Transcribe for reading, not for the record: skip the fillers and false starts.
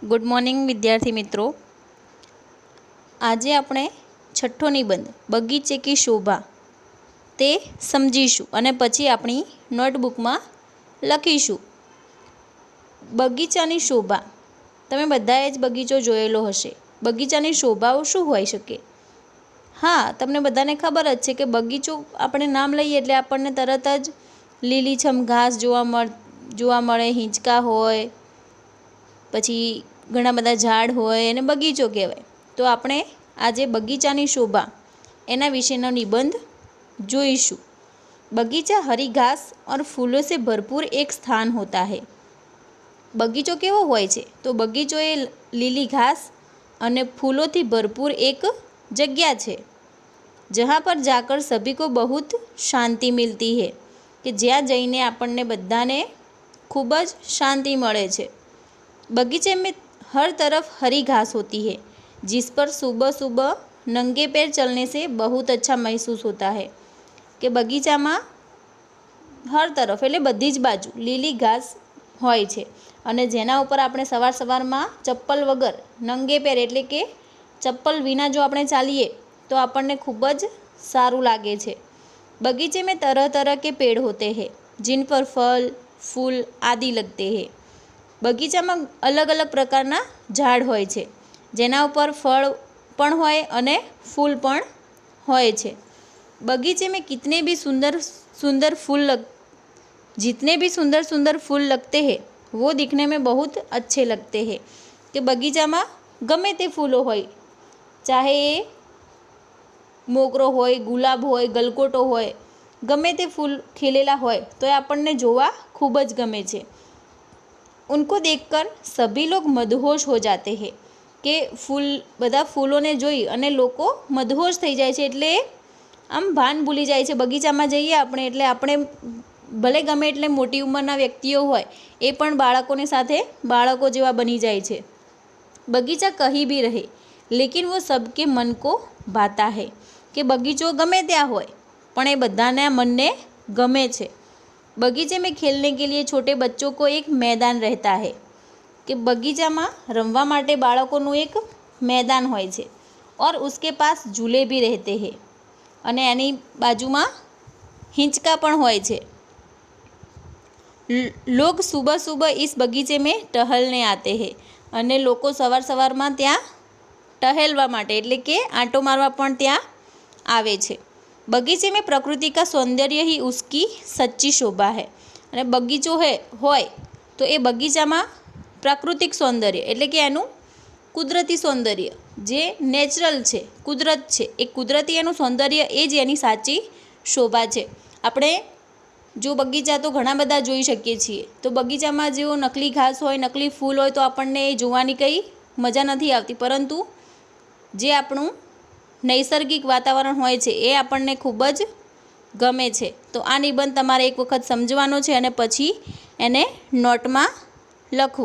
Good morning વિદ્યાર્થી મિત્રો। આજે આપણે છઠ્ઠો નિબંધ બગીચે કી શોભા તે સમજીશું અને પછી આપણી નોટબુકમાં લખીશું। બગીચાની શોભા, તમે બધાએ જ બગીચો જોયેલો હશે। બગીચાની શોભાઓ શું હોઈ શકે? હા, તમને બધાને ખબર જ છે કે બગીચો આપણે નામ લઈએ એટલે આપણને તરત જ લીલીછમ ઘાસ જોવા મળે, હિંચકા હોય, પછી ઘણા બધા ઝાડ હોય અને બગીચો કહેવાય। તો આપણે આજે બગીચાની શોભા એના વિશેનો નિબંધ જોઈશું। बगीचा हरी घास और फूलों से भरपूर एक स्थान होता है। बगीचो केवो होय छे? तो बगीचो ए लीली घास और फूलों थी भरपूर एक जगह है जहाँ पर जाकर सभी को बहुत शांति मिलती है कि ज्यां जईने आपने बधाने खूब ज शांति मळे छे। बगीचे में हर तरफ हरी घास होती है जिस पर सुबह सुबह नंगे पैर चलने से बहुत अच्छा महसूस होता है। कि बगीचा में हर तरफ एटले बधी ज बाजू लीली घास होय छे अने जेना उपर आपणे सवार सवार में चप्पल वगर नंगे पैर एटले के चप्पल विना जो आपणे चालीए तो आपने खूब ज सारू लागे छे। बगीचे में तरह तरह के पेड़ होते हैं जिन पर फल फूल आदि लगते हैं। बगीचा में अलग अलग प्रकारना झाड़ होय छे जेना उपर फल पण होय अने फूल पण होय छे। बगीचे में जितने भी सुंदर सुंदर फूल लगते हैं वो दिखने में बहुत अच्छे लगते हैं। कि बगीचा में गमे ते फूलो होय, चाहे ये मोगरो होय, गुलाब होय, गलगोटो होय, गमे ते फूल खिलेला होय तो आपने जोवा खूब ज गमे छे। उनको देखकर सभी लोग मदहोश हो जाते हैं। कि બધા ફૂલોને જોઈ અને લોકો મદહોશ થઈ જાય છે એટલે આમ ભાન ભૂલી જાય છે। બગીચામાં જઈએ આપણે એટલે આપણે ભલે ગમે એટલે મોટી ઉંમરના વ્યક્તિઓ હોય એ પણ બાળકોની સાથે બાળકો જેવા બની જાય છે। બગીચા કહી भी रहे लेकिन वो सबके मन को भाता है। कि બગીચો ગમે ત્યાં હોય પણ એ બધાના મનને ગમે છે। बगीचे में खेलने के लिए छोटे बच्चों को एक मैदान रहता है। कि बगीचा में रमवा माटे बाळकोनुं एक मैदान होय छे और उसके पास झूले भी रहते हैं अने एनी बाजू में हिंचका पण होय छे। लोग सुबह सुबह इस बगीचे में टहलने आते हैं अने लोको सवार सवार में त्यां टहलवा माटे एटले के आंटो मारवा पण त्यां आवे छे। बगीचे में प्रकृति का सौंदर्य ही उसकी सच्ची शोभा है। अने बगीचो है होय तो ए बगीचा में प्राकृतिक सौंदर्य एटले के एनु कुदरती सौंदर्य जे नेचरल छे, कुदरत छे, ए कुदरती एनु सौंदर्य ए ज एनी साची शोभा छे। आपणे जो बगीचा तो घणा बधा जोई शकीए छीए तो बगीचा में जो नकली घास होय, नकली फूल होय तो आपणने जोवानी कई मजा नथी आवती, परंतु जे आपणुं नैसर्गिक वातावरण होय छे ए आपणने खूब ज गमे छे। तो आ निबंध तमारे एक वखत समजवानो छे अने पछी एने नोट में लखवो।